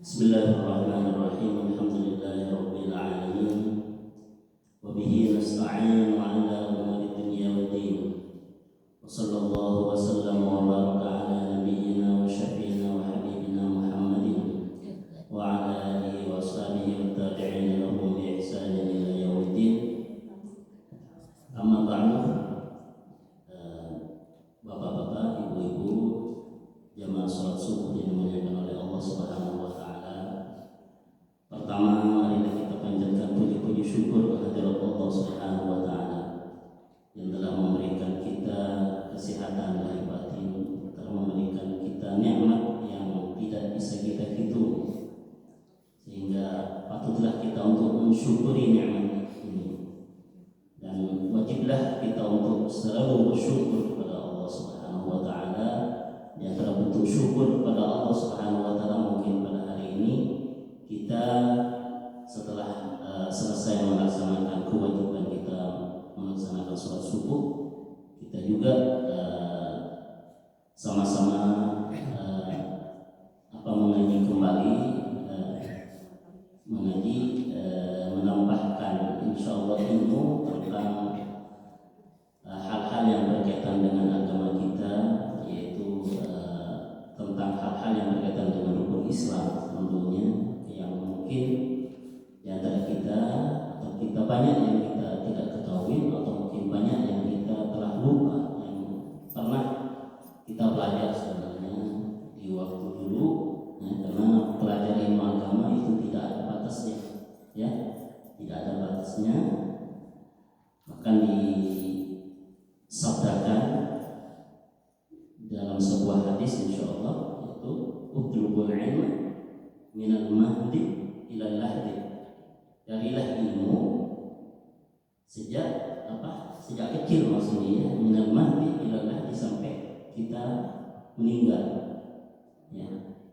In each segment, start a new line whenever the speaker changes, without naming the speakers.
Bismillahirrahmanirrahim. Alhamdulillahirabbil alamin. Wa bihi nasta'inu 'ala umuri dunya waddin. Wa sallallahu wa sallama wa baraka 'ala nabiyyina wa syafi'ina wa habibina Muhammadin wa 'ala alihi wa ashabihi wa tabi'in lahum bi ihsanin ila yaumiddin. Amma ba'du. Bapak-bapak, ibu-ibu, jamaah salat subuh yang dimuliakan oleh Allah Subhanahu wa taala. Pertama, marilah kita panjatkan puji-puji syukur kehadirat Allah Subhanahu wa taala yang telah memberikan kita kesehatan lahir batin, telah memberikan kita nikmat yang tidak bisa kita hitung, sehingga patutlah kita untuk mensyukuri nikmat ini, dan wajiblah kita untuk selalu bersyukur kepada Allah Subhanahu wa taala. Di antara bentuk syukur kepada Allah Subhanahu wa taala mungkin pada hari ini kita setelah selesai melaksanakan kewajiban kita melaksanakan sholat subuh, kita juga sama-sama mengaji kembali, menambahkan insyaallah ilmu tentang hal-hal yang berkaitan dengan agama kita, yaitu tentang hal-hal yang berkaitan dengan rukun Islam tentunya, yang mungkin di antara kita atau kita banyak yang kita tidak ketahui, atau mungkin banyak yang kita telah lupa, yang pernah kita belajar sebenarnya di waktu dulu, karena pelajaran ilmu agama itu tidak ada batasnya, ya, tidak ada batasnya. Bahkan disabdakan dalam sebuah hadis insyaallah, yaitu utlubul ilma minal mahdi ilal lahdi. Carilah ilmu sejak kecil, maksudnya minal mahdi ilal lahdi, sampai kita meninggal, ya,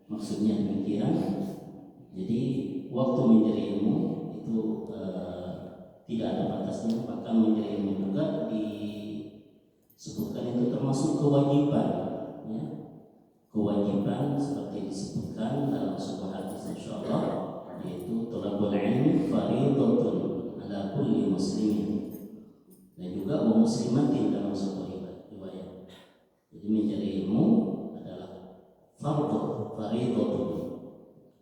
maksudnya demikian. Jadi waktu mencari ilmu itu tidak ada batasnya. Bahkan mencari ilmu juga disebutkan itu termasuk kewajiban, ya, kewajiban seperti disebutkan dalam sebuah hadis insyaallah, yaitu thalabul ilmi fardhatun ala kulli muslimin, dan juga wa muslimatin dalam sebuah riwayat. Jadi mencari ilmu adalah fardhatun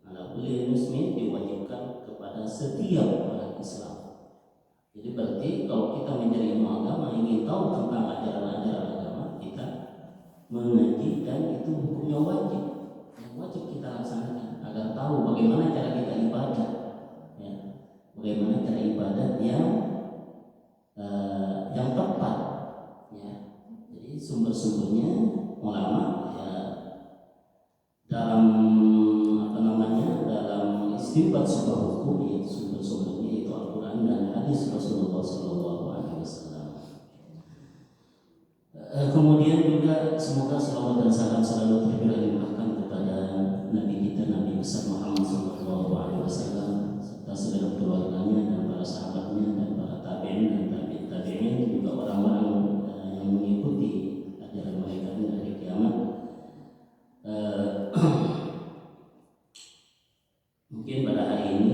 ala kulli muslimin, diwajibkan kepada setiap orang Islam. Jadi berarti kalau kita mencari ilmu agama, ingin tahu tentang ajaran-ajaran agama, kita mengaji, dan itu hukumnya wajib, yang wajib kita laksanakan agar tahu bagaimana cara kita ibadah, ya, bagaimana cara ibadah yang tepat, ya. Jadi sumber-sumbernya ulama, ya, dalam dalam istinbat sebuah hukum, yaitu sumber-sumbernya itu Al-Quran dan hadis Rasulullah SAW. Kemudian juga semoga salawat dan salam selalu tercurahkan kepada Nabi kita, Nabi besar Muhammad SAW, serta segala keluarganya dan para sahabatnya dan para tabi'in dan tabi'in, juga orang-orang yang mengikuti ajaran mereka hingga hari kiamat. Mungkin pada hari ini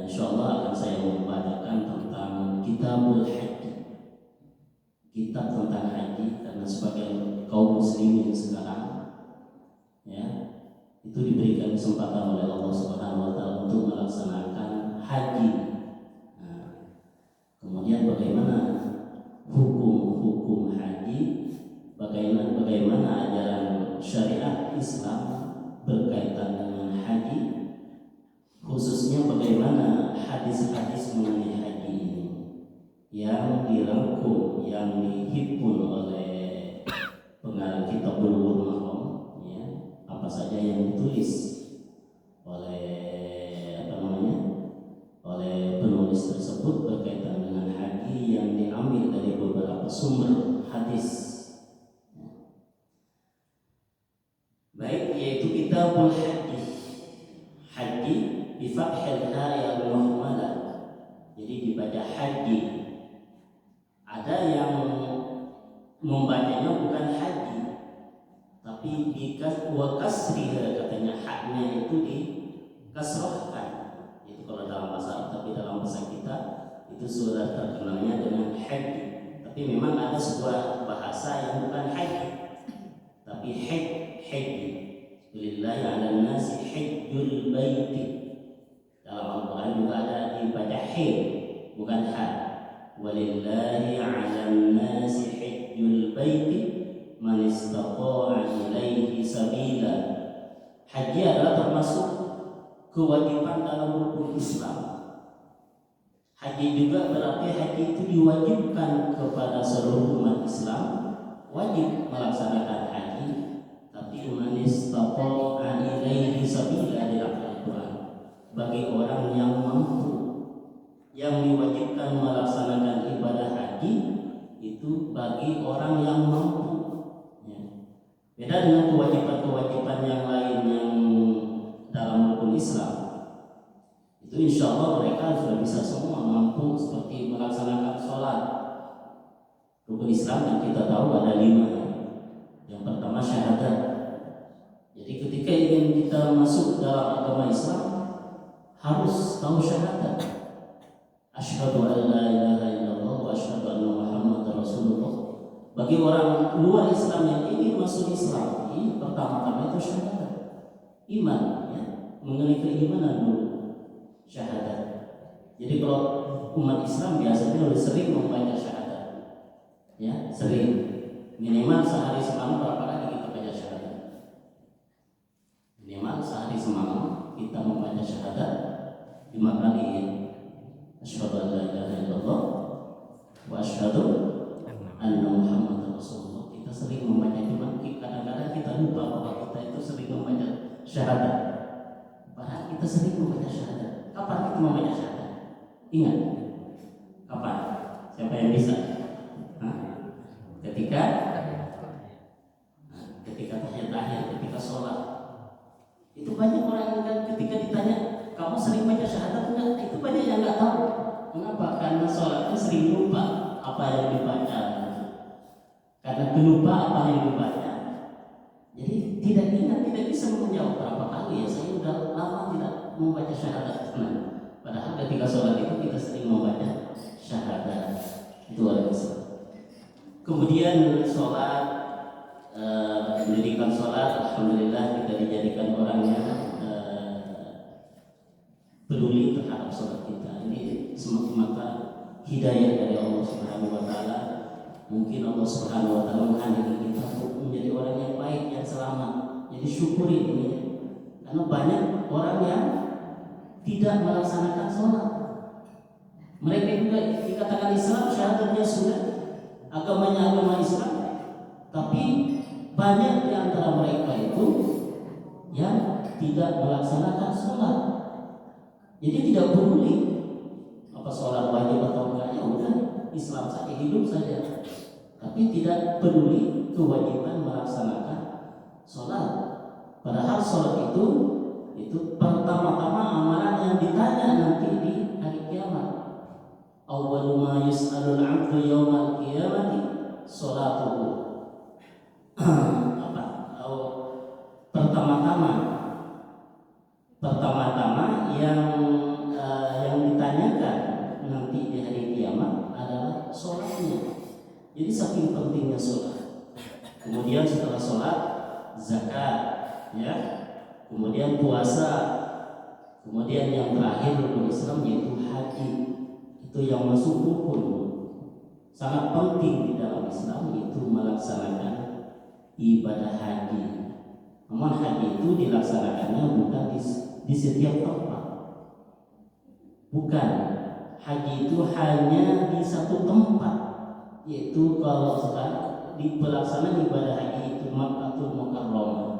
insyaallah akan saya membacakan tentang Kitabul Haji, kitab tentang haji, karena sebagai kaum muslimin sekarang, ya, itu diberikan kesempatan oleh Allah Subhanahu wa taala untuk melaksanakan haji. Nah, kemudian bagaimana hukum haji, bagaimana ajaran syariat Islam berkaitan dengan haji, khususnya bagaimana hadis-hadis mengenai haji ini yang dirangkum, yang dihimpun oleh pengarang kitab Bulughul Maram, ya, apa saja yang ditulis oleh oleh penulis tersebut berkaitan dengan haji yang diambil dari beberapa sumber hadis, ya. Baik, yaitu Kitabul Haji bi fathil ha al-muhmalah. Jadi dibaca haji. Ada yang membacanya bukan haji, tapi wa kasriha, katanya haknya itu di dalam bahasa kita itu sudah terkenalnya dengan haji. Tapi memang ada sebuah bahasa yang bukan haji, tapi haji. Lillahi 'alan nasi hajjul baiti. Dalam Al-Quran juga ada dibaca hil, bukan ha. Walillahi 'alan nasi hajjul baiti man istata'a ilaihi sabila. Haji adalah termasuk kewajiban dalam rukun Islam. Haji juga berarti haji itu diwajibkan kepada seluruh umat Islam, wajib melaksanakan haji. Tapi man istata'a ilaihi sabila di dalam Al-Quran, bagi orang yang mampu, yang diwajibkan melaksanakan ibadah haji itu bagi orang yang mampu. Ya. Beda dengan kewajiban-kewajiban yang lain yang dalam rukun Islam. Itu insya Allah mereka sudah bisa semua mampu, seperti melaksanakan sholat. Rukun Islam yang kita tahu ada 5. Yang pertama syahadat. Jadi ketika ingin kita masuk dalam agama Islam harus tahu syahadat. Asyhadu an la ilaha illallah wa asyhadu anna Muhammadar Rasulullah. Bagi orang luar Islam yang ingin masuk Islam, pertama-tama itu syahadat. Iman, ya, mengenai keimanan dulu. Syahadat. Jadi kalau umat Islam biasanya lebih sering membaca syahadat, ya, sering. Minimal sehari semalam berapa kali kita baca syahadat? Minimal sehari semalam kita membaca syahadat 5 kali, ya. Asyhadu an la ilaha illallah wa asyhadu anna Muhammadar Rasulullah. Kita sering membaca, cuma kadang-kadang kita lupa bahwa kita itu sering membaca syahadat. Padahal kita sering membaca syahadat. Kapan kita membaca syahadat? Ingat? Kapan? Siapa yang bisa? Ketika tahiyat akhir, ketika sholat. Itu banyak orang yang ketika ditanya, kamu sering baca syahadat enggak? Itu banyak yang enggak tahu. Kenapa? Karena sholatnya sering lupa apa yang dibaca. Karena lupa apa yang dibaca, jadi tidak ingat, tidak bisa menjawab berapa kali ya saya sudah lama tidak membaca syahadat. Padahal ketika sholat itu kita sering membaca syahadat. Itu orang Islam. Kemudian sholat, pendidikan sholat, alhamdulillah kita dijadikan orang yang peduli terhadap sholat kita. Ini semata-mata hidayah dari Allah Subhanahu Wa Taala. Mungkin Allah Subhanahu Wa Taala menghendaki kita untuk menjadi orang yang baik, yang selamat. Jadi syukuri ini, ya. Karena banyak orang yang tidak melaksanakan sholat. Mereka juga dikatakan Islam, syahadatnya sudah, agamanya agama Islam, tapi banyak di antara mereka itu yang tidak melaksanakan sholat. Jadi tidak peduli apa sholat wajib atau enggak, ya udah Islam saja, hidup saja, tapi tidak peduli kewajiban melaksanakan sholat. Padahal sholat itu pertama-tama amalan yang ditanya nanti di hari kiamat. Awwalu ma yus'alul 'abdu yaumal qiyamati sholatuhu. Pertama-tama yang ditanyakan nanti di hari kiamat adalah sholatnya. Jadi saking pentingnya sholat. Kemudian setelah sholat zakat, ya. Kemudian puasa. Kemudian yang terakhir rukun Islam yaitu haji. Itu yang masuk rukun. Sangat penting di dalam Islam itu melaksanakan ibadah haji. Namun haji itu dilaksanakannya bukan di setiap tempat. Bukan. Haji itu hanya di satu tempat, yaitu kalau sekarang di pelaksanaan ibadah haji itu Makkahul Mukarramah.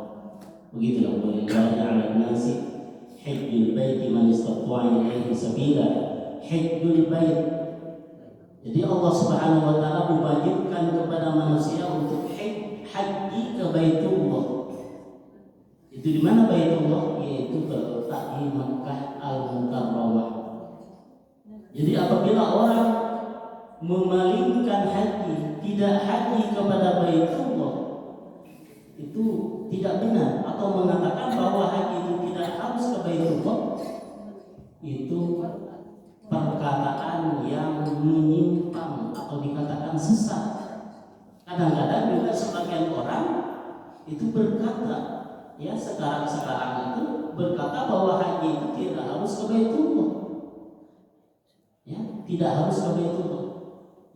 Begitulah, walillahi 'alan nasi hajjul baiti man istata'a ilaihi sabila. Hajjul bait. Jadi Allah Subhanahu wa taala mewajibkan kepada manusia untuk haji ke Baitullah. Itu di mana Baitullah? Yaitu terletak di Makkah Al-Mukarramah. Jadi apabila orang memalingkan haji, tidak haji kepada Baitullah, itu tidak benar, atau mengatakan bahwa haji itu tidak harus ke Baitullah, itu itu berkata, ya sekarang itu berkata bahwa haji itu tidak harus ke Baitullah, ya tidak harus ke Baitullah.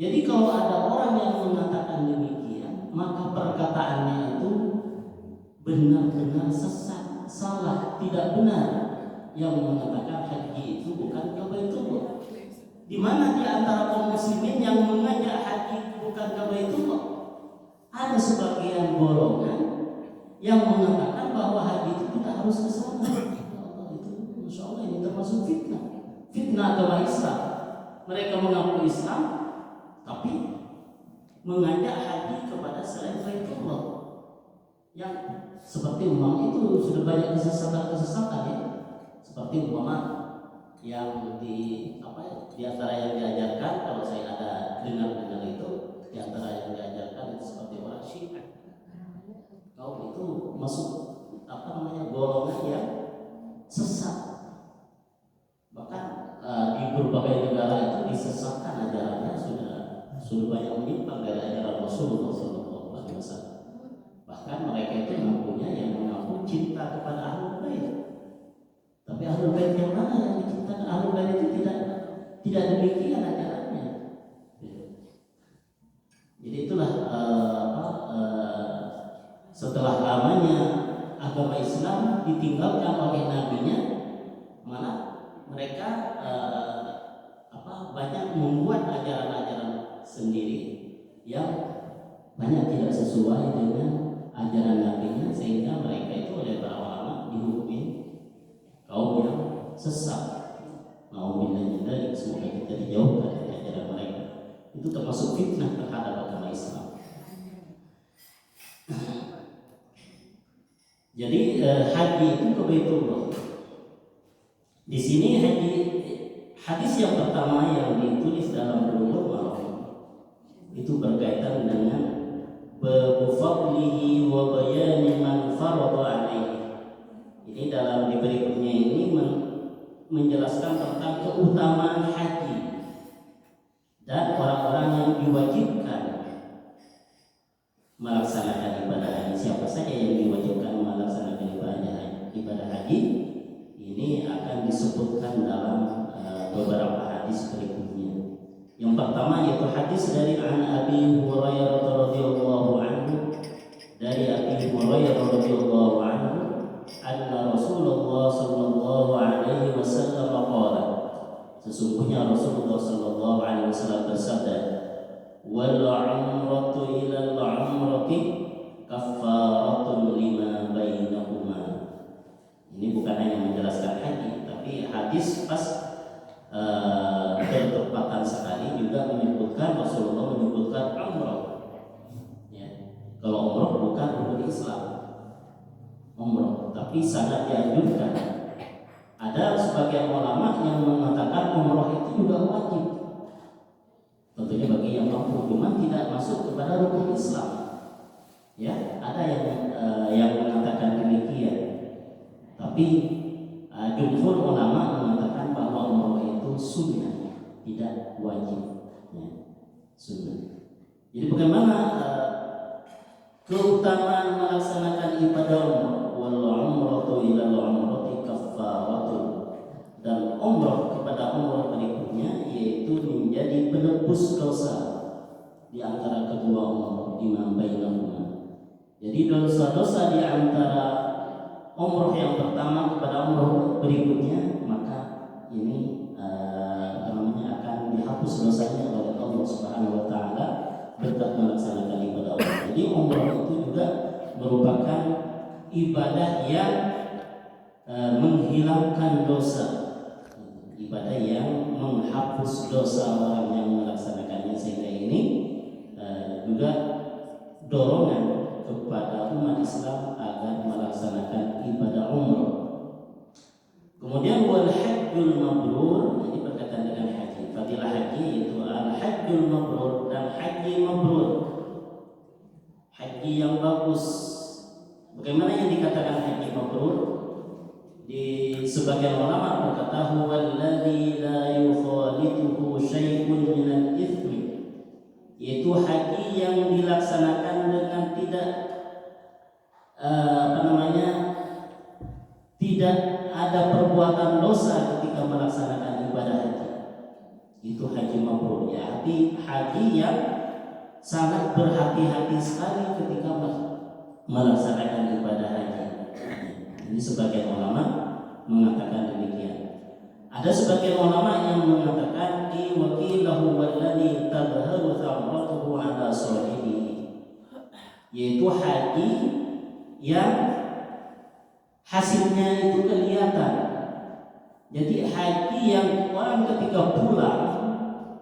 Jadi kalau ada orang yang mengatakan demikian, maka perkataannya itu benar-benar sesat, salah, tidak benar. Yang mengatakan haji itu bukan ke Baitullah. Di mana di antara kaum muslimin yang mengajak haji bukan ke Baitullah? Ada sebagian golongan yang mengatakan bahwa haji itu tidak harus ke sana. Itu Masya Allah, ini termasuk fitnah agama Islam. Mereka mengaku Islam tapi mengajak haji kepada selain Baitullah. Yang seperti itu sudah banyak kesesatan ya. Seperti yang di antara yang diajarkan, kalau saya ada dengar itu, di antara yang diajarkan itu seperti orang Syiah. Kaum itu masuk golongan yang sesat. Bahkan di berbagai negara itu disesatkan ajarannya sudah banyak menyimpang dari ajaran Rasulullah SAW. Bahkan mereka itu mengaku cinta kepada Ahlul Bait. Tapi Ahlul Bait yang mana yang dicintakan? Ahlul Bait itu tidak demikian ajarannya. Jadi itulah setelah lamanya agama Islam ditinggalkan oleh nabinya, malah mereka banyak membuat ajaran-ajaran sendiri yang banyak tidak sesuai dengan ajaran nabinya, sehingga mereka itu oleh para ulama dihukumi kaum yang sesat. Nauzubillah, semoga kita dijauhkan dari ajaran mereka. Itu termasuk fitnah terhadap agama Islam. Jadi haji itu ke Baitullah. Di sini hadis yang pertama yang ditulis dalam Bulughul Maram itu berkaitan dengan babu fadlihi wa bayani man farada alaihi. Ini dalam di berikutnya ini menjelaskan tentang keutamaan haji dan orang-orang yang diwajibkan melaksanakan ibadah haji. Siapa saja yang diwajibkan melaksanakan ibadah haji ini akan disebutkan dalam beberapa hadis berikutnya. Yang pertama yaitu hadis dari Abi Hurairah radhiyallahu anhu, dari Abi Hurairah radhiyallahu anhu, anna Rasulullah sallallahu alaihi wasallam qala, sesungguhnya Rasulullah sallallahu alaihi wasallam bersabda, wal umratu ila al umrati kaffaratun lima bainahuma. Ini bukan hanya menjelaskan haji, tapi hadis pas bertepatan sekali juga menyebutkan, Rasulullah menyebutkan umrah. Ya. Kalau umrah bukan rukun Islam, umrah, tapi sangat dianjurkan. Ada sebagian ulama yang mengatakan umrah itu juga wajib, tentunya bagi yang mampu, cuma tidak masuk kepada rukun Islam. Ya, ada yang mengatakan demikian. Tapi jumhur ulama mengatakan bahwa umrah itu sunnah, tidak wajib, ya, sunnah. Jadi bagaimana keutamaan melaksanakan ibadah umrah? Wal umratu ila al umrati kaffaratun, dan umrah kepada umrah berikutnya yaitu menjadi penebus dosa di antara kedua umrah, lima bainahuma. Jadi dosa-dosa di antara umrah yang pertama kepada umrah berikutnya, maka ini akan dihapus dosanya oleh Allah Subhanahu wa taala berkat melaksanakan ibadah umrah. Jadi umrah itu juga merupakan ibadah yang menghilangkan dosa, ibadah yang menghapus dosa orang yang melaksanakannya, sehingga ini juga dorongan kepada umat Islam agar melaksanakan ibadah umrah. Kemudian wal hajjul mabrur, ini berkaitan dengan haji. Fadilah haji itu al hajjul mabrur, dan haji mabrur, haji yang bagus. Bagaimana yang dikatakan haji mabrur? Di sebagian ulama berkata huwal ladzi la yukhalituhu syai'un minal itsmi, yaitu haji yang dilaksanakan dengan tidak tidak ada perbuatan dosa ketika melaksanakan ibadah haji. Itu haji mabrur, ya, arti haji yang sangat berhati-hati sekali ketika melaksanakan ibadah haji. Ini sebagian ulama mengatakan demikian. Ada sebagian ulama yang mengatakan wakilahu walladhi tadharu thamratuhu ala sahibihi, yaitu haji yang hasilnya itu kelihatan. Jadi haji yang orang ketika pulang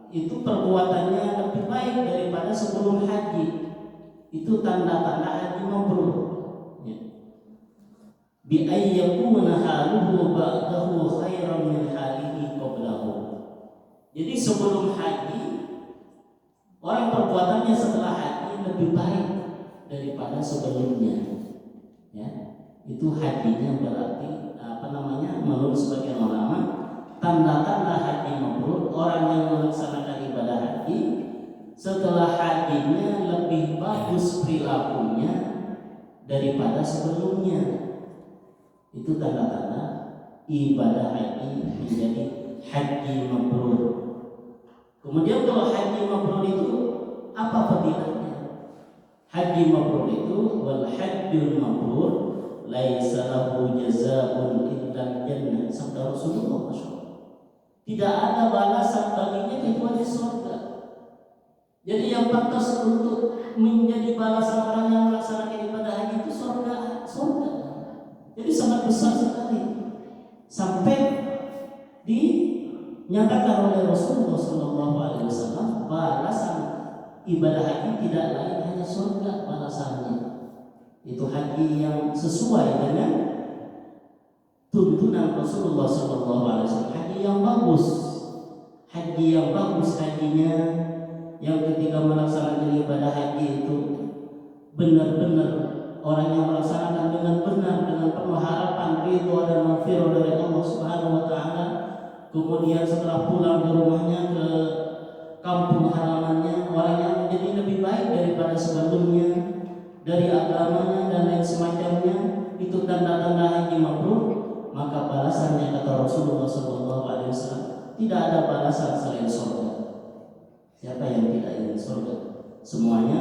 itu perbuatannya lebih baik daripada sebelum haji. Itu tanda-tanda haji mabrur. Bi ayyakuna haluhu ba'dahu khairan min halihi qablahu. Jadi sebelum haji orang perbuatannya setelah haji lebih baik daripada sebelumnya. Ya, itu hajinya berarti menurut sebagian ulama tanda-tanda haji mabrur, orang yang melaksanakan ibadah haji setelah hajinya lebih bagus perilakunya daripada sebelumnya. Itu tanda-tanda ibadah haji menjadi haji mabrur. Kemudian kalau haji mabrur itu apa fadilahnya? Haji mabrur itu wal hajjul mabrur laisa lahu jazaa'un illa jannah, sabda Rasulullah SAW. Tidak ada balasan baginya kecuali surga. Jadi yang pantas untuk menjadi balasan orang yang melaksanakan ibadah haji itu surga. Jadi sangat besar sekali, sampai dinyatakan oleh Rasulullah SAW balasan ibadah haji tidak lain hanya surga balasannya. Itu haji yang sesuai dengan tuntunan Rasulullah SAW, haji yang bagus, hajinya yang ketika melaksanakan ibadah haji itu benar-benar orang yang melaksanakan dengan benar, dengan penuh harapan ridho dan maghfirah dari Allah Subhanahu wa taala. Kemudian setelah pulang ke rumahnya, ke kampung halamannya, orang yang menjadi lebih baik daripada sebelumnya dari agamanya dan lain semacamnya, itu tanda-tanda haji mabrur. Maka balasannya kata Rasulullah SAW, tidak ada balasan selain surga. Siapa yang tidak ingin surga? Semuanya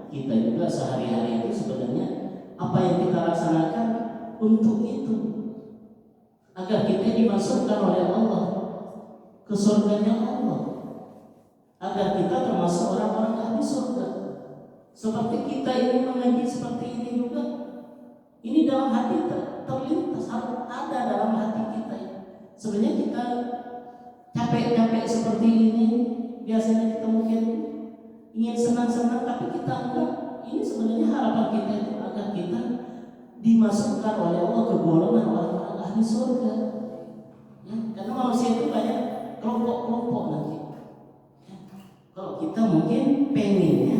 kita juga sehari-hari itu sebenarnya apa yang kita laksanakan untuk itu, agar kita dimasukkan oleh Allah ke surganya Allah, agar kita termasuk orang-orang ahli surga. Seperti kita ini mengaji seperti ini juga, ini dalam hati terlintas, ada dalam hati kita. Sebenarnya kita capek-capek seperti ini, biasanya kita mungkin ingin senang-senang, tapi kita enggak. Ini sebenarnya harapan kita itu agar kita dimasukkan oleh Allah ke golongan orang-orang ahli surga. Ya, karena manusia itu banyak kelompok-kelompok nanti. Ya, kalau kita mungkin pengennya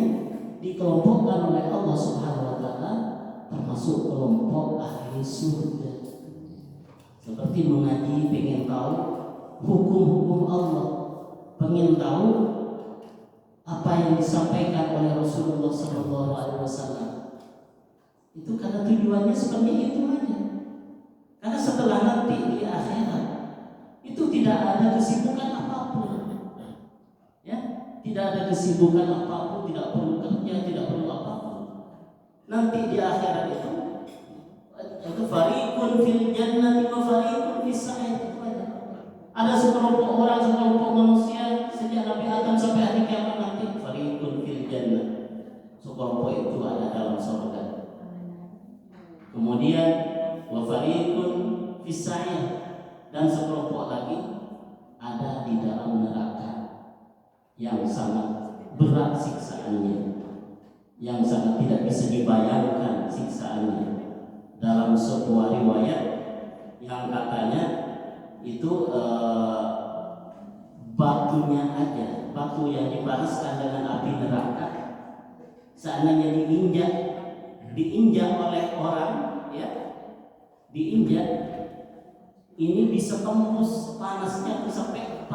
dikelompokkan oleh Allah Subhanahu wa taala termasuk kelompok ahli surga. Seperti mengaji, pengen tahu hukum-hukum Allah, pengen tahu apa yang disampaikan oleh Rasulullah SAW. Itu karena tujuannya seperti itu aja. Karena setelah nanti di akhirat itu tidak ada kesibukan apapun, ya, tidak ada kesibukan apapun, tidak perlu kerja, tidak perlu apapun. Nanti di akhirat itu fariqun fil jannati wa fariqun fis sa'ir. Ada sekelompok orang, sekelompok manusia sejak Nabi Adam sampai hari kiamat nanti, fariqun fil jannah, sekelompok itu ada dalam surga. Kemudian wa fariqun fis sa'ir, dan sekelompok lagi ada di dalam neraka yang sangat berat siksaannya, yang sangat tidak bisa dibayangkan siksaannya. Dalam sebuah riwayat yang katanya itu batunya aja, batu yang dipanaskan dengan api neraka, seandainya diinjak oleh orang, ya, diinjak, ini bisa tembus panasnya sampai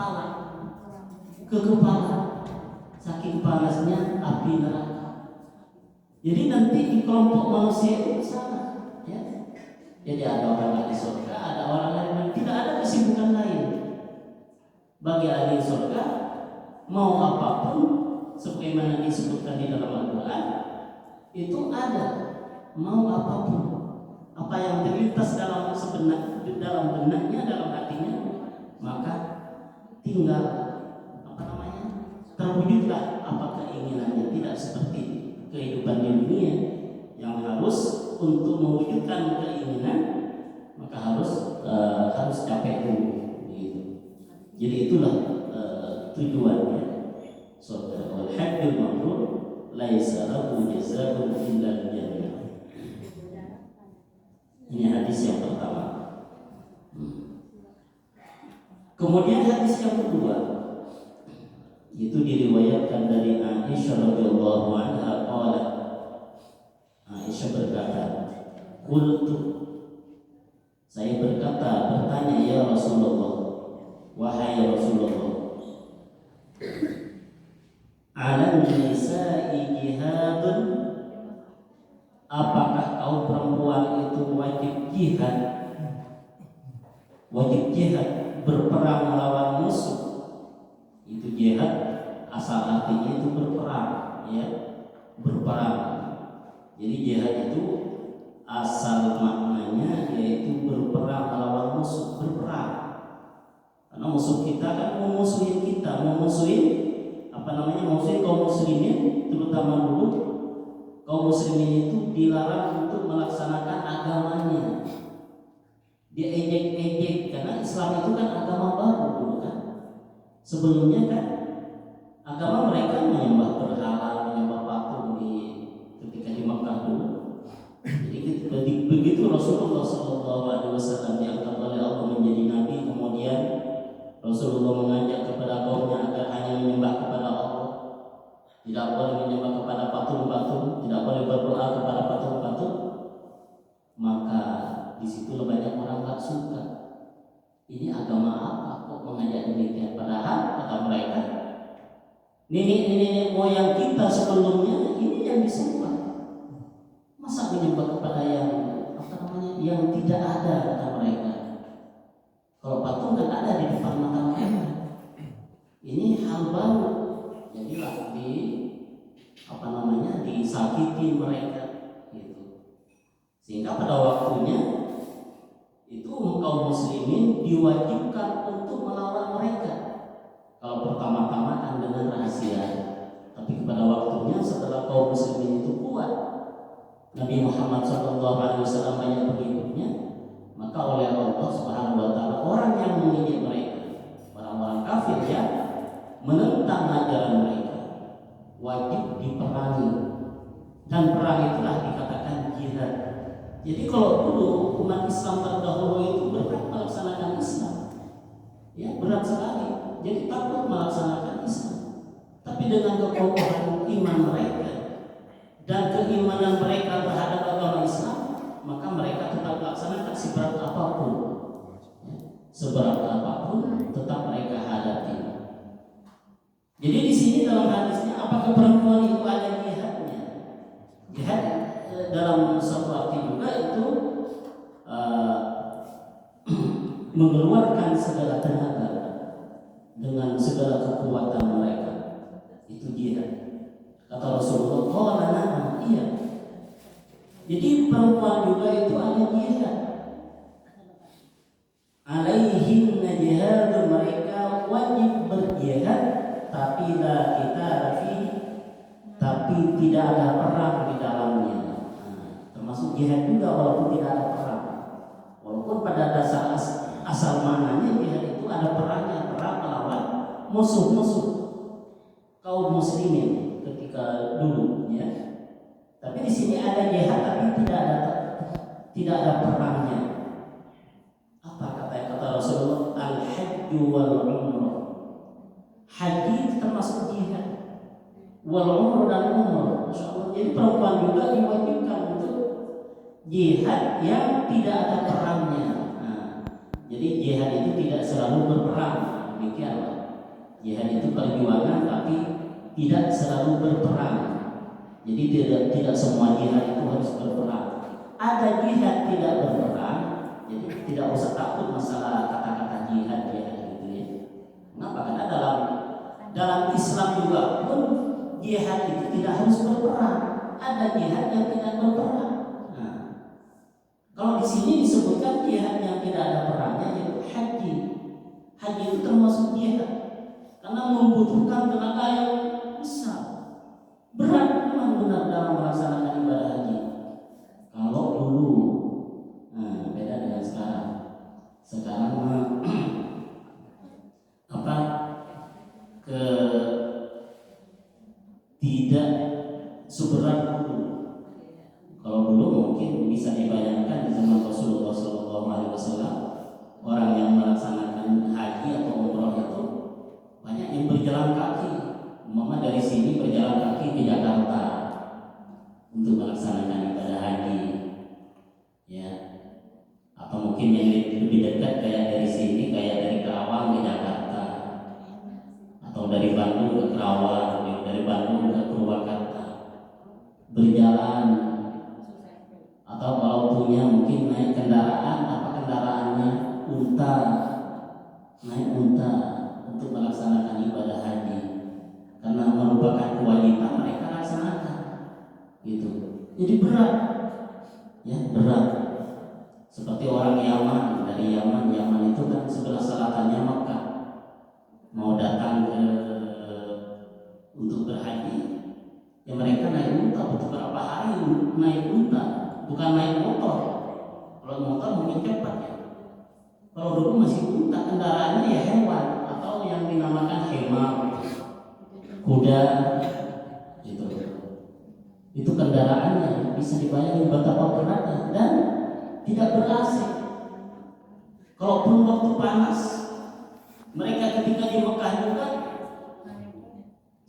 ke kepala, saking panasnya api neraka. Jadi nanti di kelompok manusia itu sama, Ya. Jadi ada orang ahli surga, ada orang lain, tidak ada kesibukan lain. Bagi ahli surga, mau apapun sebagaimana disebutkan di dalam Al-Quran, itu ada, mau apapun, apa yang terlintas dalam benaknya, dalam hatinya, maka tinggal terwujudlah apa keinginannya. Tidak seperti kehidupan di dunia yang harus untuk mewujudkan keinginan maka harus capek dulu gitu. Jadi itulah tujuannya surga. Wal hajjul mabrur laisa lahu jazaa'un illa jannah. Ini hadis yang pertama. Kemudian hadis yang kedua itu diriwayatkan dari Aisyah radhiyallahu anha qalat. Aisyah berkata, "Qultu," saya bertanya, ya Rasulullah, wahai Rasulullah, "Ala nisa'i jihadun?" Apakah kaum perempuan itu wajib jihad? Wajib jihad, berperang melawan musuh. Itu jihad asal artinya itu berperang, ya, berperang. Jadi jihad itu asal maknanya yaitu berperang melawan musuh, berperang. Karena musuh kita kan memusuhin kita, memusuhin kaum muslimin, terutama dulu kaum muslimin itu dilarang untuk melaksanakan agamanya. Dia ejek-ejek karena Islam itu kan agama baru dulu kan. Sebelumnya kan agama mereka menyembah berhala, menyembah patung ketika di Makkah dulu. Jadi begitu Rasulullah SAW diangkat oleh Allah menjadi nabi, kemudian Rasulullah mengajak kepada kaumnya agar hanya menyembah kepada Allah, tidak boleh menyembah kepada patung-patung, tidak boleh berdoa kepada patung-patung. Maka disitulah banyak orang tak suka. Ini agama apa kok mengajak demikian? Padahal kata mereka, nenek moyang kita sebelumnya ini yang disembah. Masa menyembah kepada yang tidak ada, kata mereka. Kalau patung kan ada di depan mata mereka. Ini hal baru. Jadilah disakiti mereka gitu. Sehingga pada waktunya itu kaum muslimin diwajibkan untuk melawan mereka. Kalau pertama-tama kan dengan rahasia, tapi pada waktunya setelah kaum muslimin itu kuat, Nabi Muhammad SAW banyak pengikutnya, maka oleh Allah Subhanahu Wa Taala orang yang mengejek mereka, orang-orang kafir yang menentang ajaran mereka, wajib diperangi, dan perang itulah dikatakan jihad. Jadi kalau dulu umat Islam terdahulu itu berat melaksanakan Islam, ya berat sekali. Jadi takut melaksanakan Islam. Tapi dengan kekokohan iman mereka dan keimanan mereka terhadap agama Islam, maka mereka tetap melaksanakan seberat apapun. Seberat apapun tetap mereka hadapi. Jadi di sini dalam hadisnya, apakah perempuan itu ada jihadnya? Jihad dalam satu arti juga itu mengeluarkan segala tenaga dengan segala kekuatan mereka, itu jihad. Kata Rasulullah, qala na'am, iya. Jadi perempuan juga itu ada jihad. Alaihinna jihad, mereka wajib berjihad, tapi la kita tapi tidak ada perang di dalamnya. Termasuk jihad juga walaupun tidak ada perang. Walaupun pada dasar asal mananya jihad itu ada perangnya, perang melawan musuh-musuh kaum muslimin ketika dulu, ya. Tapi di sini ada jihad tapi tidak ada perangnya. Apa kata Rasulullah? Al-hajju wal umrah. Haji termasuk jihad. Wal umrah dan umrah. Masyaallah. Jadi perempuan juga diwajibkan untuk jihad yang tidak ada perangnya. Jadi jihad itu tidak selalu berperang. Demikianlah. Jihad itu perjuangan tapi tidak selalu berperang. Jadi tidak semua jihad itu harus berperang. ada jihad tidak berperang, jadi tidak usah takut masalah kata-kata jihad gitu ya. Kenapa? Karena dalam Islam juga pun jihad itu tidak harus berperang. Ada jihad yang tidak berperang. Nah, kalau di sini disebutkan jihad yang tidak ada perangnya yaitu haji. Haji itu termasuk jihad karena membutuhkan tenaga yang besar. Berat memang benar dalam melaksanakan ibadah haji. Kalau dulu, beda dengan sekarang. Sekarang tidak seberat dulu. Kalau dulu mungkin bisa dibayangkan di zaman Rasulullah SAW, orang yang melaksanakan haji atau umroh itu banyak yang berjalan kaki. Umpama dari sini berjalan kaki ke Jakarta untuk melaksanakan ibadah haji, ya. Atau mungkin yang lebih dekat kayak dari sini, kayak dari Kerawang ke Jakarta, atau dari Bandung ke Kerawang, dari Bandung ke Purwakarta, berjalan. Atau kalau punya mungkin naik kendaraan, apa kendaraannya, unta, naik unta untuk melaksanakan ibadah haji, karena merupakan kewajiban mereka laksanakan, gitu. Jadi berat, ya berat. Seperti orang Yaman, dari Yaman itu kan sebelah selatannya Makkah, mau datang untuk berhaji, ya mereka naik unta, butuh berapa hari naik unta, bukan naik motor. Kalau motor mungkin cepat ya. Kalau dulu masih unta, kendaraannya ya hewan atau yang dinamakan hemar, kuda, gitu. Itu kendaraannya, bisa dibayangkan betapa beratnya dan tidak ber-AC. Kalaupun waktu panas, mereka ketika di Mekah juga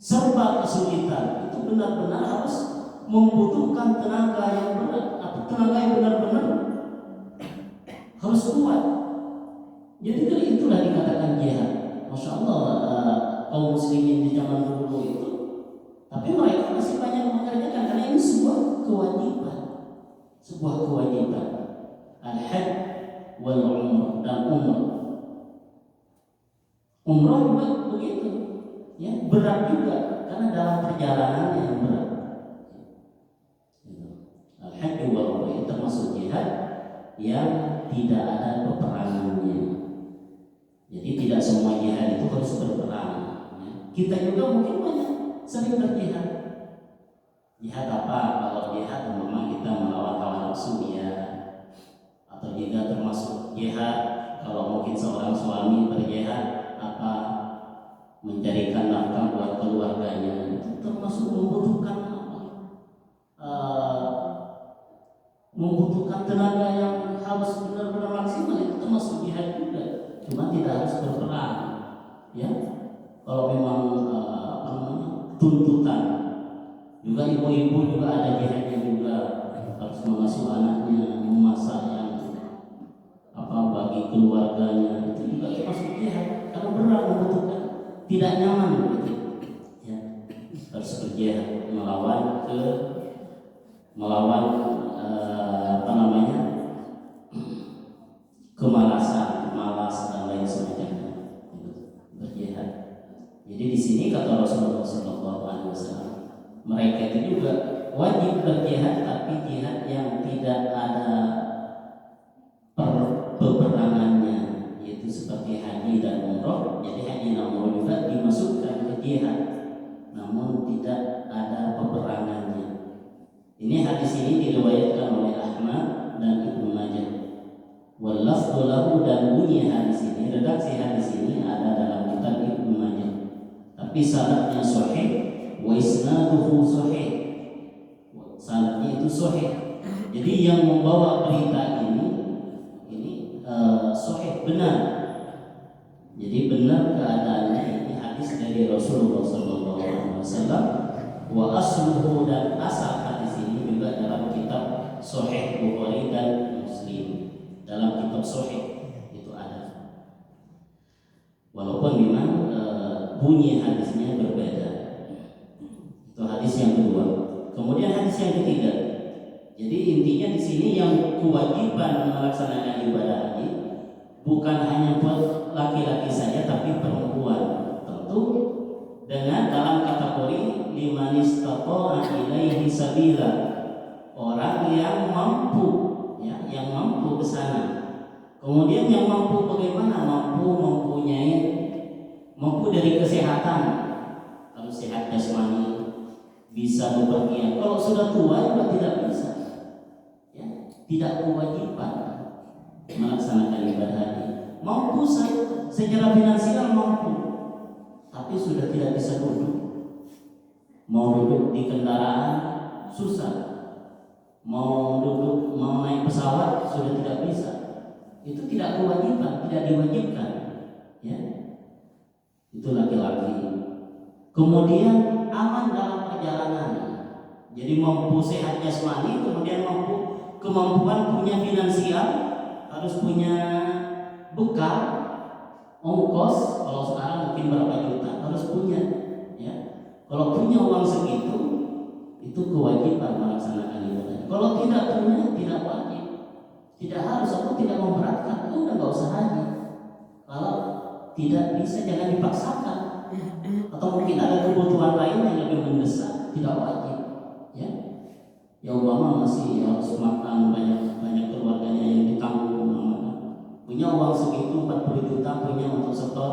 serba kesulitan. Itu benar-benar harus membutuhkan tenaga yang berat, atau tenaga yang benar-benar harus kuat. Jadi itulah dikatakan jihad. Masya Allah, kaum muslimin di zaman dulu itu, tapi mereka masih banyak mengerjakan karena ini sebuah kewajiban, al-hajj wal umrah dan umrah. Umrah juga begitu, ya berat juga karena dalam perjalanannya yang berat. Al-hajj wal umrah itu termasuk jihad yang tidak ada peperangannya. Jadi tidak semua jihad itu harus berperang. Kita juga mungkin banyak sering berjihad. Jihad apa? Kalau jihad memang kita melawan hawa nafsu ya. Atau juga termasuk jihad kalau mungkin seorang suami berjihad apa? Mencarikan nafkah buat keluarganya. Itu termasuk membutuhkan membutuhkan tenaga yang harus benar-benar maksimal. Itu termasuk jihad juga. Cuma tidak harus berperang, ya. Kalau memang tuntutan, juga ibu-ibu juga ada jihadnya juga, harus mengasuh anaknya, memasak yang bagi keluarganya, itu juga termasuk jihad karena berat, membutuhkan, tidak nyaman, gitu. Ya, harus berjihad melawan kemalasan, malas dan lain sebagainya, berjihad. Jadi di sini kata Rasulullah SAW, mereka itu juga wajib berjihad, tapi jihad yang tidak ada peperangannya, yaitu seperti haji dan umroh. Jadi haji dan umroh juga dimasukkan ke jihad, namun tidak ada peperangannya. Ini hadis ini diriwayatkan oleh Ahmad dan Ibnu Majah. Wallafdhu lahu, dan bunyi hadis ini, redaksi hadis ini ada dalam kitab Ibnu Majah. Tapi sanadnya sahih, wa isnaduhu sahih. Sanadnya itu sahih. Jadi yang membawa berita ini sahih, benar. Jadi benar keadaannya, ini hadis dari Rasulullah SAW. Wa asluhu, dan asal hadis ini juga dalam kitab Sahih Bukhari dan Muslim. Dalam kitab Sahih itu ada. Walaupun memang bunyi hadisnya berbeda. Itu hadis yang kedua. Kemudian hadis yang ketiga, Jadi intinya di sini yang kewajiban melaksanakan ibadah haji bukan hanya buat laki-laki saja, tapi perempuan. Tentu dengan dalam kategori liman istata'a ilaihi sabila, orang yang mampu, ya, yang mampu ke sana. Kemudian yang mampu bagaimana? Mampu dari kesehatan. Kalau sehat jasmani bisa bepergian. Kalau sudah tua juga tidak bisa. Ya, tidak kewajiban melaksanakan ibadah haji. Mampu secara finansial mampu, tapi sudah tidak bisa duduk. Mau duduk di kendaraan susah. Mau naik pesawat sudah tidak bisa. Itu tidak kewajiban, tidak diwajibkan. Ya, itu laki-laki. Kemudian aman dalam perjalanan. Jadi mampu sehat jasmani, kemudian kemampuan punya finansial, harus punya bekal, ongkos. Kalau sekarang mungkin berapa juta harus punya. Ya, kalau punya uang segitu, itu kewajiban melaksanakan ibadah. Kalau tidak punya, tidak wajib. Tidak harus, atau tidak memberatkan, udah nggak usah haji. Kalau tidak bisa, jangan dipaksakan. Atau mungkin ada kebutuhan lain yang lebih mendesak, tidak wajib. Ya, ya umpama masih harus makan banyak keluarganya yang ditanggung, punya uang segitu 40 juta punya untuk setor,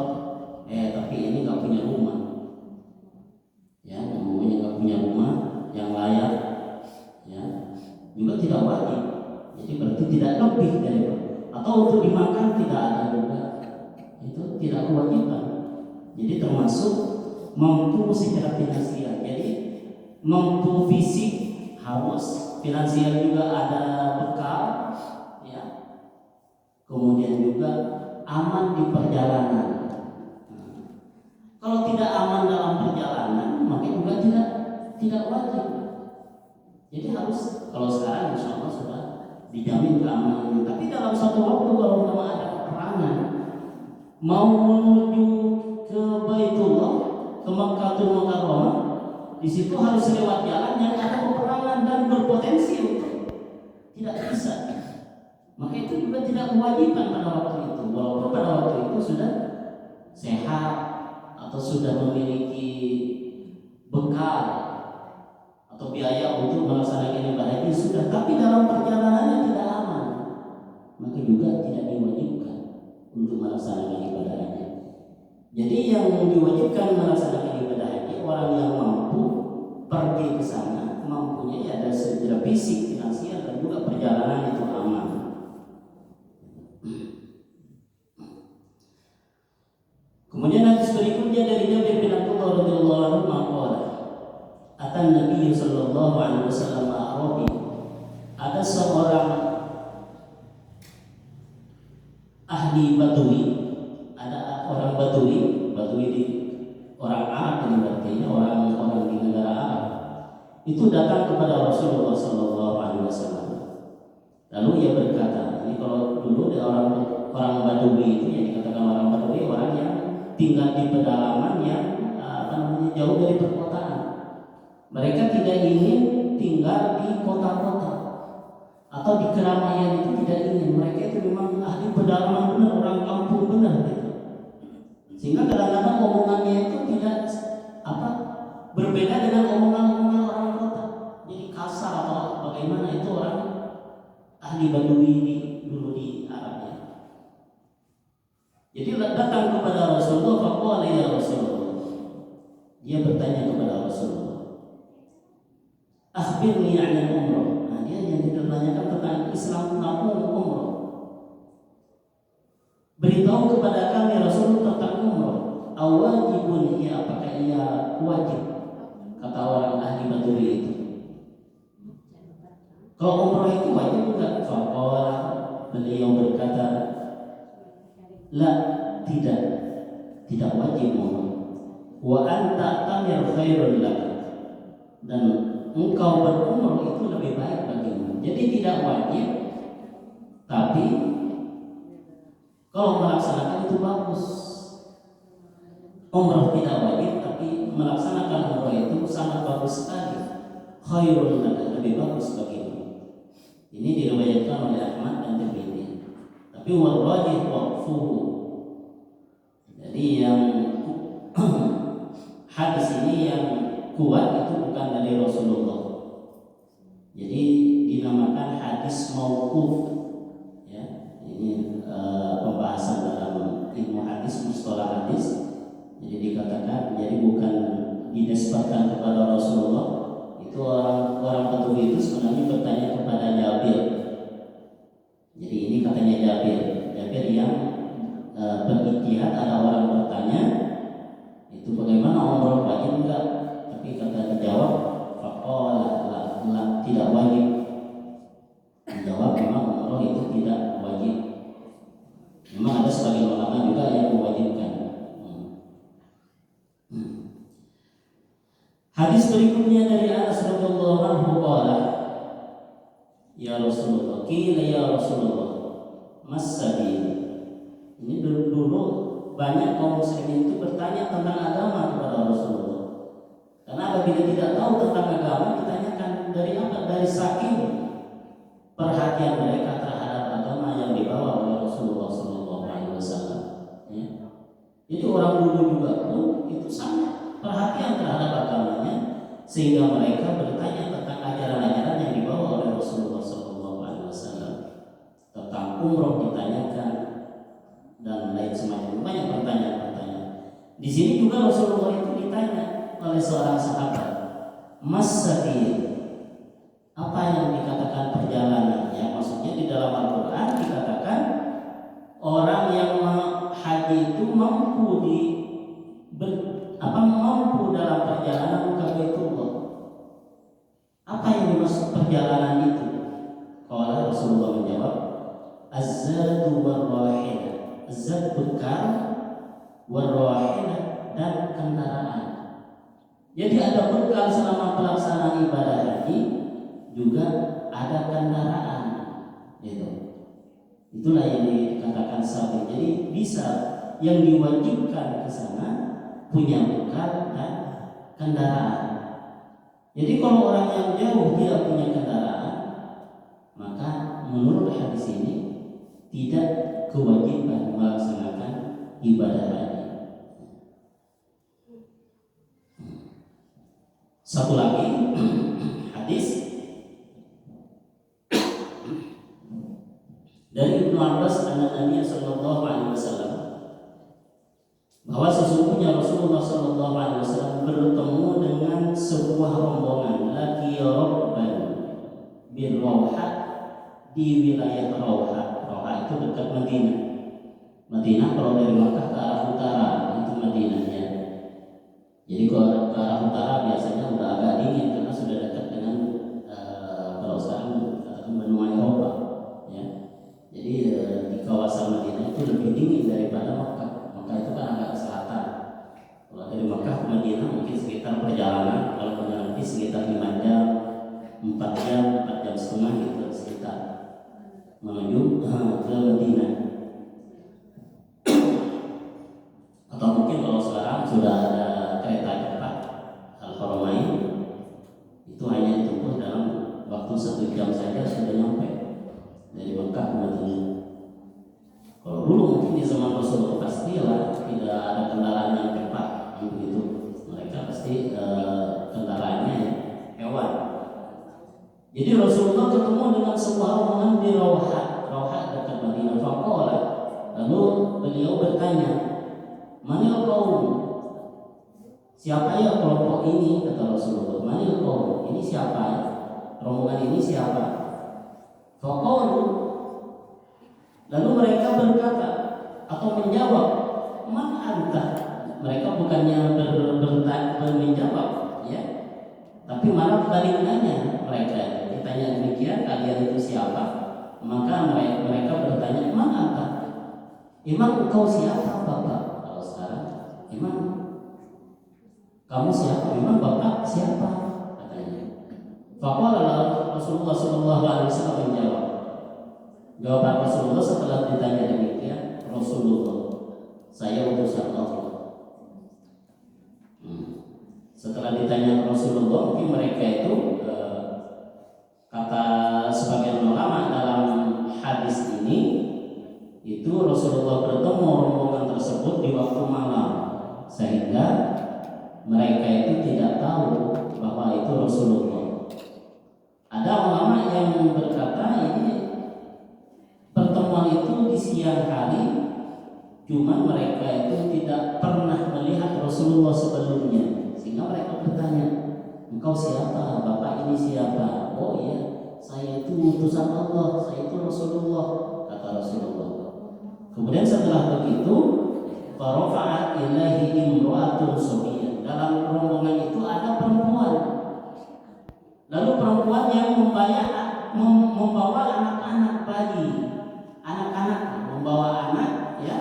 tapi ini nggak punya rumah. Ya, namanya nggak punya rumah yang layak, ya, juga tidak wajib. Jadi berarti tidak lebih dari itu. Atau untuk dimakan tidak ada juga, itu tidak kewajiban. Jadi termasuk mampu secara finansial. Jadi mampu fisik harus, finansial juga ada bekal, ya. Kemudian juga aman di perjalanan. Kalau tidak aman dalam perjalanan, maka juga tidak wajib. Jadi harus, kalau sekarang insya Allah sudah dijamin keamanan. Tapi dalam satu waktu kalau memang ada peperangan, mau menuju ke Baitullah, ke Makkahul Mukarramah, di situ harus lewat jalan yang ada peperangan dan berpotensi untuk tidak bisa. Maka itu juga tidak kewajiban pada waktu itu. Walaupun pada waktu itu sudah sehat atau sudah memiliki bekal atau biaya untuk melaksanakan ibadah haji sudah, tapi dalam perjalanannya tidak aman, maka juga tidak diwajibkan untuk melaksanakan ibadah haji. Jadi yang diwajibkan melaksanakan ibadah haji orang yang mampu pergi ke sana, mampunya ya ada secara fisik, finansial, dan juga perjalanan itu aman. Kemudian hadis berikutnya dari Jabir bin Abdullah radhiyallahu anhu maqala atan Nabi sallallahu alaihi wasallam Arabi, ada seorang ahli Badui, ada orang Badui di orang Arab, ini artinya orang-orang di negara Arab, itu datang kepada Rasulullah sallallahu alaihi wasallam. Lalu ia berkata, ini kalau dulu orang Badui itu yang dikatakan orang Badui, orang yang tinggal di pedalaman yang jauh dari perkotaan. Mereka tidak ingin tinggal di kota-kota atau di keramaian, itu tidak ingin. Mereka itu memang ahli pedalaman benar, orang kampung benar gitu. Sehingga kadang-kadang omongannya itu tidak berbeda dengan omongan-omongan orang kota. Jadi kasar atau bagaimana, itu orang ahli Badui dulu di Arab ya. Jadi datang kepada Rasulullah, faqala ya Rasulullah, dia bertanya kepada Rasulullah, akhbirni 'anil umrah. Nah, dia yang ditanyakan tentang Islam tentang umrah. Beritahu kepada kami Rasulullah tentang umrah. Awajibun, ya, apakah ia wajib? Kata orang ahli Badui itu. Kalau umrah itu wajib enggak? Faqala, beliau berkata, la, tidak wajib umrah. Wa anta tamir khairul lak, dan engkau berumrah itu lebih baik bagimu. Jadi tidak wajib, tapi kalau melaksanakan itu bagus. Umrah tidak wajib, tapi melaksanakan umrah itu sangat bagus sekali. Khairul lak, lebih bagus bagimu. Ini diriwayatkan oleh Ahmad dan Tirmidzi. Tapi warrajih waqfuhu. Jadi yang hadis ini yang kuat itu bukan dari Rasulullah. Jadi dinamakan hadis mauquf. Ya, ini pembahasan dalam ilmu hadis, mustalah hadis. Jadi dikatakan, jadi bukan dinisbatkan kepada Rasulullah. Itu orang Badui itu sebenarnya bertanya kepada Jabir. Jadi ini katanya Jabir yang berijtihad, ada orang bertanya itu bagaimana umroh wajib enggak? Tapi kata dijawab faqala la tidak wajib. Dijawab memang umroh itu tidak wajib. Memang ada sebagian ulama juga yang mewajibkan. Hadis berikutnya dari Anas radhiyallahu anhu qala, ya Rasulullah, qila ya Rasulullah, mas-sabil. Ini dulu banyak kaum muslimin itu bertanya tentang agama kepada Rasulullah. Karena apabila tidak tahu tentang agama, ditanyakan dari apa? Dari saking perhatian mereka terhadap agama yang dibawa oleh Rasulullah sallallahu alaihi wasallam. Ya. Jadi orang dulu juga pun itu sangat perhatian terhadap agamanya, sehingga mereka bertanya tentang ajaran-ajaran yang dibawa oleh Rasulullah sallallahu alaihi wasallam. Tentang umroh ditanyakan dan lain semacam, banyak pertanyaan-pertanyaan. Di sini juga Rasulullah itu ditanya oleh seorang sahabat, mas-sabil, apa yang dikatakan perjalanan? Ya, maksudnya di dalam Al-Quran dikatakan orang yang haji itu mampu mampu dalam perjalanan ke Baitullah. Apa yang dimaksud perjalanan itu? Kalau Rasulullah menjawab, az-zadu war-rahilah. Az-zad bekal, war-rahilah dan kendaraan. Jadi ada bekal selama pelaksanaan ibadah haji, juga ada kendaraan. Gitu. Itulah yang dikatakan sabil. Jadi bisa yang diwajibkan ke sana punya bekal dan kendaraan. Jadi kalau orang yang jauh tidak punya kendaraan, maka menurut hadis ini tidak kewajiban melaksanakan ibadah haji. Satu lagi hadis dari Ibnu Abbas an-Nabi sallallahu alaihi wasallam, bahwa sesungguhnya Rasulullah sallallahu alaihi wasallam bertemu dengan sebuah rombongan lagi Rabban bin Rawha di wilayah Rawha. Rawha itu dekat Madinah. Madinah kalau dari Makkah ke arah utara itu Madinahnya. Jadi kalau ke arah utara biasanya udah agak dingin karena sudah dekat dengan kalau sekarang benua Eropa. Ya. Jadi di kawasan Madinah itu lebih dingin daripada Makkah. Makkah itu kan agak ke selatan. Kalau dari Makkah ke Madinah mungkin sekitar perjalanan, kalau perjalanan sekitar 5 jam, 4 jam, 4 jam setengah gitu sekitar menuju ke Madinah. Atau mungkin kalau sekarang sudah ada kereta cepat Al-Haramain, itu hanya ditempuh dalam waktu 1 jam saja sudah nyampe dari Makkah ke Madinah. Kalau dulu mungkin di zaman Rasulullah pastilah tidak ada kendaraan yang cepat begitu. Mereka pasti kendaraannya hewan. Jadi Rasulullah ketemu dengan sebuah rombongan di Rawha dekat Madinah. Faqala, lalu beliau bertanya, "Manil qaum?" Siapa ya kelompok ini? Kata Rasulullah. "Manil qaum?" Ini siapa? Rombongan ini siapa? Faqalu, lalu mereka berkata atau menjawab, "Man anta?" Mereka bukannya menjawab, ya, tapi malah balik nanya mereka. Ditanya demikian, kalian itu siapa? Maka mereka bertanya, "Man anta?" Emang engkau siapa, Bapak? Kalau sekarang, emang kamu siapa? Emang Bapak siapa? Katanya. Faqala Rasulullah sallallahu alaihi wasallam menjawab. Jawaban Rasulullah setelah ditanya demikian, Rasulullah, saya utusan Allah. Setelah ditanya Rasulullah, mungkin mereka itu kata sebagian ulama itu Rasulullah bertemu rombongan tersebut di waktu malam, sehingga mereka itu tidak tahu bahwa itu Rasulullah. Ada ulama yang berkata ini pertemuan itu di siang hari, cuma mereka itu tidak pernah melihat Rasulullah sebelumnya, sehingga mereka bertanya, engkau siapa? Bapak ini siapa? Oh iya, saya itu utusan Allah, saya itu Rasulullah, kata Rasulullah. Kemudian setelah begitu, farafa'at ilaihi imra'atun sabiyyah. Dalam rombongan itu ada perempuan. Lalu perempuan yang membawa anak-anak bayi, anak-anak membawa anak, ya.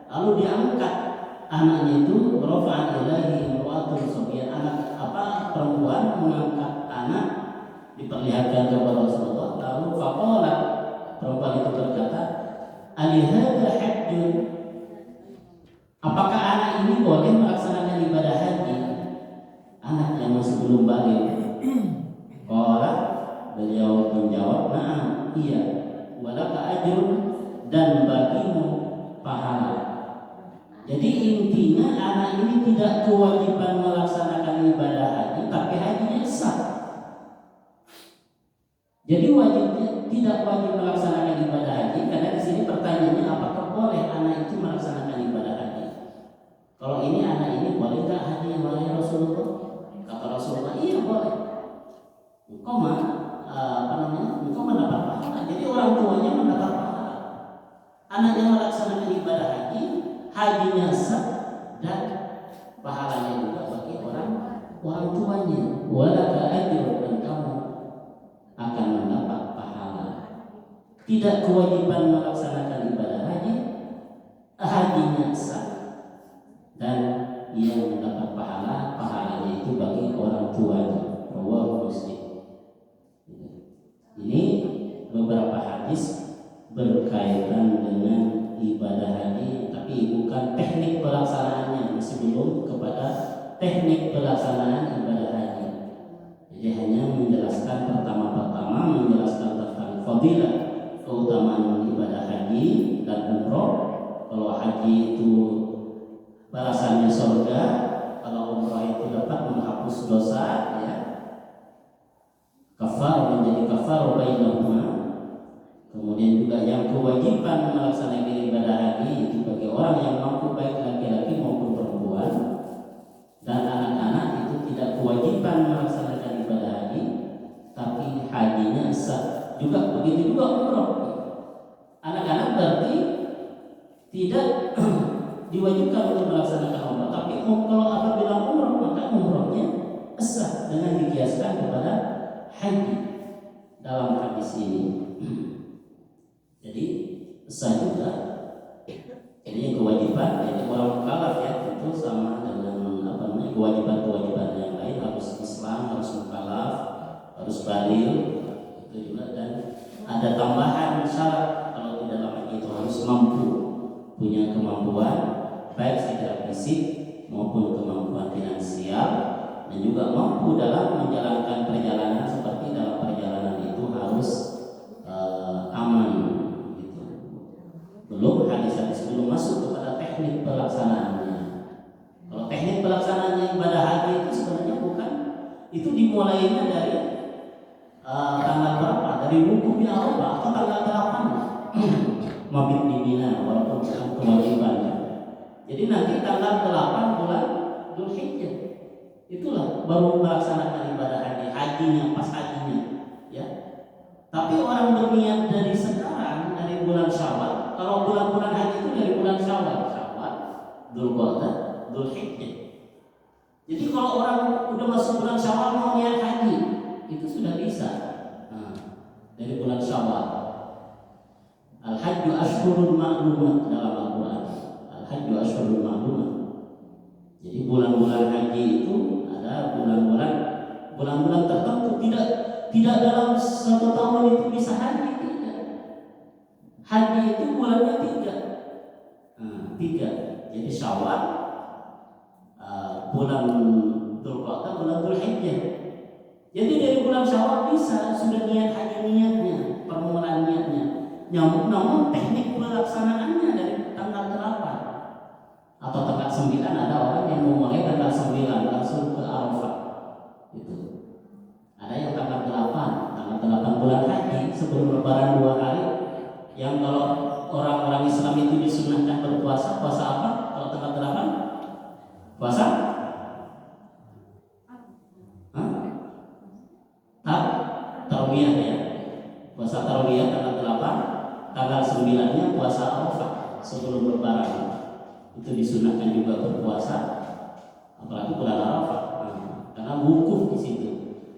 Lalu diangkat anaknya itu, farafa'at ilaihi imra'atun sabiyyah. Perempuan mengangkat anak, diperlihatkan kepada Rasulullah. Lalu faqalat, perempuan itu berkata, alihada hajjun, apakah anak ini boleh melaksanakan ibadah haji? Anak yang masih belum balik. Qala, beliau menjawab, na'am, iya, walaka ajrun, dan bagimu pahala. Jadi intinya anak ini tidak kewajiban melaksanakan ibadah haji, tapi hajinya sah. Jadi tidak wajib melaksanakan ibadah haji, karena di sini pertanyaannya apakah boleh anak itu melaksanakan ibadah haji? Kalau ini anak ini boleh nggak haji yang oleh Rasulullah? Kata Rasulullah, iya boleh. Engkau engkau mendapat pahala. Jadi orang tuanya mendapat pahala. Anak yang melaksanakan ibadah haji, hajinya sah dan pahalanya juga bagi orang tuanya. Walaka ajrun, dan kamu akan mendapat pahala. Tidak kewajiban melaksanakan ibadah haji, hajinya sah, dan ia mendapat pahalanya itu bagi orang tuanya. Rawahu Muslim. Ini beberapa hadis berkaitan dengan ibadah haji, tapi bukan teknik pelaksanaannya, masih belum kepada teknik pelaksanaan ibadah haji. Jadi hanya menjelaskan pertama-tama menjelaskan tentang fadilah, keutamaan ibadah haji dan umroh. Kalau haji itu balasannya surga, kalau umroh itu dapat menghapus dosa, ya. Kafar menjadi kafar bainahuma. Kemudian juga yang kewajiban melaksanakan ibadah haji itu bagi orang yang mampu, baik laki-laki maupun perempuan, dan anak-anak itu tidak kewajiban melaksanakan ibadah haji, tapi hajinya sah. Juga begitu juga umroh. Anak-anak berarti tidak diwajibkan untuk melaksanakan umroh, tapi kalau apabila umroh maka umrohnya sah dengan dikiaskan kepada haji dalam hadis ini. Jadi sah juga. Jadi kewajiban, jadi orang mukallaf ya, itu sama dengan kewajiban-kewajiban yang lain, harus Islam, harus mukallaf, harus baligh, itu juga. Dan ada tambahan syarat, kalau di dalam haji itu harus mampu, punya kemampuan baik secara fisik maupun kemampuan finansial, dan juga mampu dalam menjalankan perjalanan, seperti dalam perjalanan itu harus aman gitu. Belum hadis-hadis belum masuk kepada teknik pelaksanaannya. Kalau teknik pelaksanaannya ibadah haji itu sebenarnya bukan, itu dimulainya dari tanggal berapa? Dari wukuf di Arafah atau tanggal 8 mabit di Mina, walaupun bukan kewajiban. Jadi nanti tanggal 8 bulan Dzulhijjah itulah baru melaksanakan ibadah haji, hajinya pas hajinya, ya. Tapi orang berniat dari sekarang, dari bulan Syawal. Kalau bulan-bulan haji itu dari bulan Syawal, Dzulqa'dah, Dzulhijjah. Jadi kalau orang udah masuk bulan Syawal mau niat haji, itu sudah bisa. Dari bulan Syawal. Al-Hajju Ashhurul Ma'lumat dalam Al-Quran. Al-Hajju Ashhurul Ma'lumat. Jadi bulan-bulan haji itu ada bulan-bulan tertentu, tidak dalam satu tahun itu bisa haji, tidak. Haji itu bulannya 3. Jadi Syawal, bulan Dzulqa'dah, bulan Dzulhijjah. Jadi dari bulan Syawal bisa sudah niat haji, niatnya, permulaan niatnya. Namun teknik pelaksanaannya dari tanggal 8 atau tanggal 9, ada orang yang memulai tanggal 9 langsung ke Arafah. Itu. Ada yang tanggal 8 bulan haji sebelum lebaran 2 hari. Yang kalau orang-orang Islam itu disunahkan berpuasa, puasa apa? Kalau tanggal 8? Puasa? Tarawiyah ya. Puasa tarawiyah tanggal 8, tanggal 9-nya puasa Arafah sebelum lebaran. Itu disunahkan juga berpuasa, apalagi bulan Arafah. Karena wukuf di situ.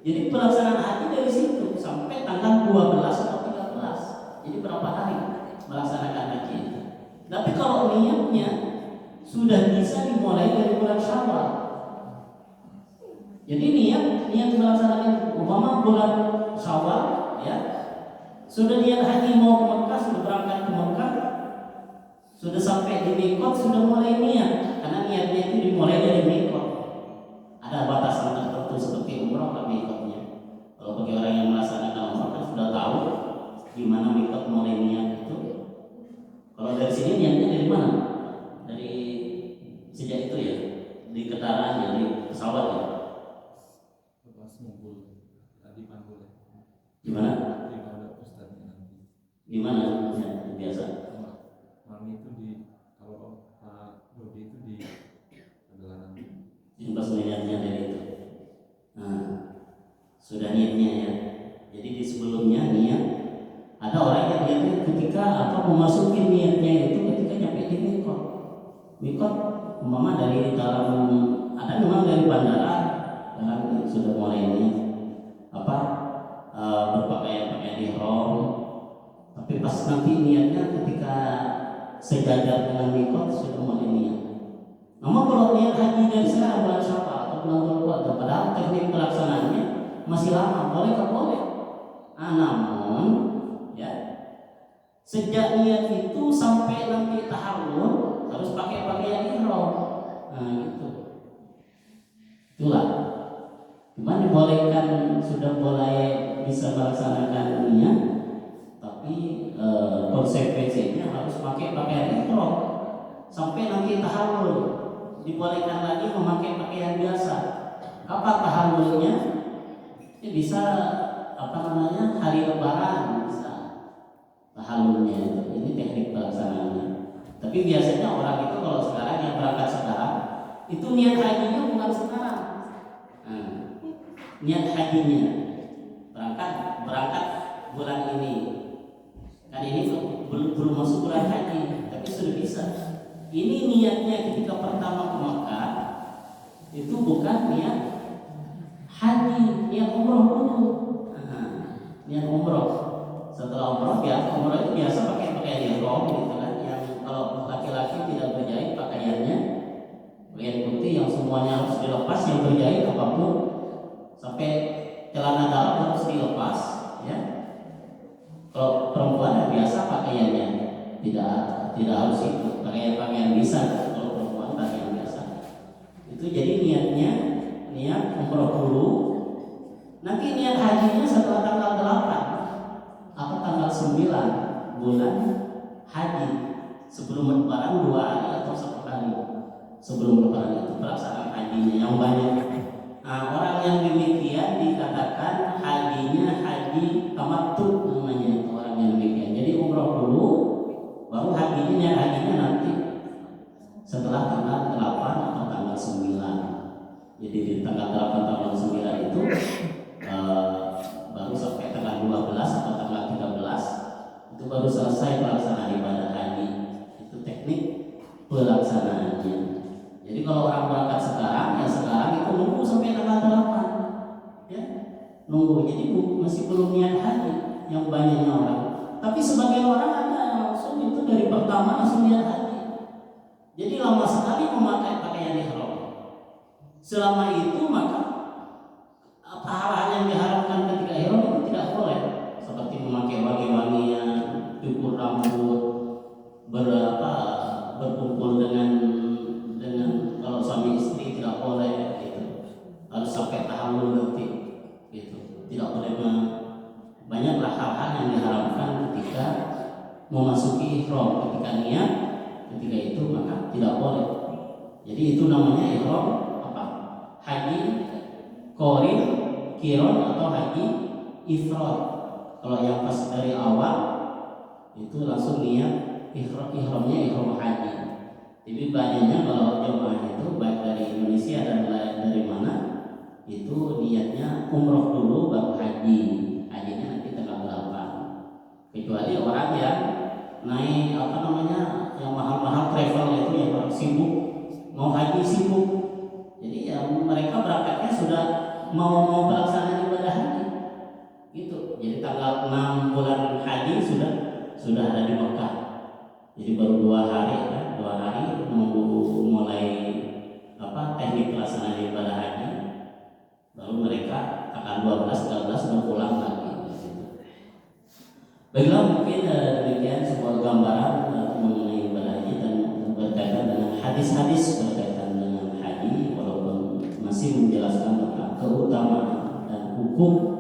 Jadi pelaksanaan haji dari situ sampai tanggal 12 atau 13. Jadi berapa hari melaksanakan haji itu. Tapi kalau niatnya sudah bisa dimulai dari bulan Syawal. Jadi niat melaksanakan umpama bulan Syawal ya. Sudah niat haji mau ke Mekah, sudah berangkat ke Mekah, sudah sampai di mikot, sudah mulai niat. Karena niatnya itu dimulai dari mikot. Ada batasan tertentu seperti umrah lah mikotnya. Kalau bagi orang yang melaksanakan umrah kan sudah tahu di mana mikot mulai niat itu. Kalau dari sini niatnya dari mana? Dari sejak itu ya, di kendaraannya, di pesawat ya.
Pas ngumpul tadi panggul.
Gimana? Gimana ya, biasa?
Mami itu di kalau Pak Dodi itu di adalah nanti.
Pas niatnya dari itu. Nah, sudah niatnya ya. Jadi di sebelumnya niat. Ada orang yang niatnya ketika memasuki niatnya itu ketika nyampe di mikot. Mikot umpama dari dalam, ada memang dari bandara dalam sudah mulai niat berpakaian ihram. Tapi pas nanti niatnya ketika sejajar dengan mikot sudah mulai niat. Namun kalau niat haji dari sekarang bulan Syawal atau bulan Dzulqa'dah, padahal teknik pelaksanaannya masih lama, boleh tak boleh. Namun ya, sejak niat itu sampai nanti tahallul harus pakai pakaian ihram. Gitu. Itulah. Cuman dibolehkan, sudah boleh bisa melaksanakan niat, tapi konsekuensinya harus pakai pakaian ihram sampai nanti tahallul. Dibolehkan lagi memakai pakaian biasa. Kapan tahallulnya? Bisa hari lebaran bisa tahallulnya. Ini teknik pelaksanaannya. Tapi biasanya orang itu kalau sekarang yang berangkat sekarang itu niat hajinya bukan sekarang. Niat hajinya berangkat bulan ini. Kan ini belum masuk bulan haji, tapi sudah bisa. Ini niatnya ketika pertama ke Makkah itu bukan niat haji, niat umroh dulu. Niat umroh. Setelah umroh itu biasa pakai pakaian ihram gitu kan. Yang kalau laki-laki tidak berjahit pakaiannya pakaian putih yang semuanya harus dilepas, yang berjahit apapun sampai celana dalam harus dilepas ya. Kalau perempuan biasa pakaiannya tidak harus itu, pakaian bisa. Kalau perempuan pakaian biasa. Itu jadi niat umroh dulu. Nanti niat hajinya setelah tanggal 8 atau tanggal 9 bulan haji sebelum lebaran 2 hari atau 1 hari sebelum lebaran itu pelaksanaan hajinya yang banyak. Orang yang demikian dikatakan hajinya haji tamattu namanya, itu orang yang demikian. Jadi umroh dulu baru niat hajinya nanti setelah tanggal 8 atau tanggal 9. Jadi di tanggal 8 tanggal 9 itu baru sampai tanggal 12 atau tanggal 13 itu baru selesai pelaksanaan ibadah haji. Itu teknik pelaksanaannya. Jadi kalau orang berangkat sekarang itu nunggu sampai tanggal 8 ya, nunggu. Jadi masih belum niat haji yang banyaknya orang. Tapi sebagian orang ada langsung itu dari pertama langsung niat haji. Jadi lama sekali memakai pakaian ihram. Selama itu maka hal-hal yang diharapkan ketika ihram itu tidak boleh, seperti memakai wangi-wangian, cukur rambut, berkumpul dengan kalau suami istri tidak boleh gitu. Harus sampai tahallul nanti gitu. Tidak boleh banyaklah hal-hal yang diharamkan ketika itu maka tidak boleh. Jadi itu namanya ihram apa? Haji qorin, qiron atau haji ifrad. Kalau yang pas dari awal itu langsung niat ihramnya ihram haji. Jadi banyaknya kalau jemaah itu baik dari Indonesia dan dari mana itu niatnya umroh dulu baru haji. Hajinya nanti tanggal 8. Kecuali orang yang naik apa namanya yang mahal-mahal travel itu yang orang sibuk mau haji sibuk. Jadi ya mereka berangkatnya sudah mau pelaksanaan ibadah haji gitu. Jadi tanggal 6 bulan haji sudah ada di Mekah. Jadi baru 2 hari kan, 2 hari nunggu mulai apa teknik pelaksanaan ibadah haji. Baru mereka tanggal 12 13 sudah pulang lagi gitu. Baiklah, mungkin demikian sebuah gambaran mengenai ibadah haji dan berkaitan dengan hadis-hadis berkaitan dengan haji, walaupun masih menjelaskan tentang keutamaan dan hukum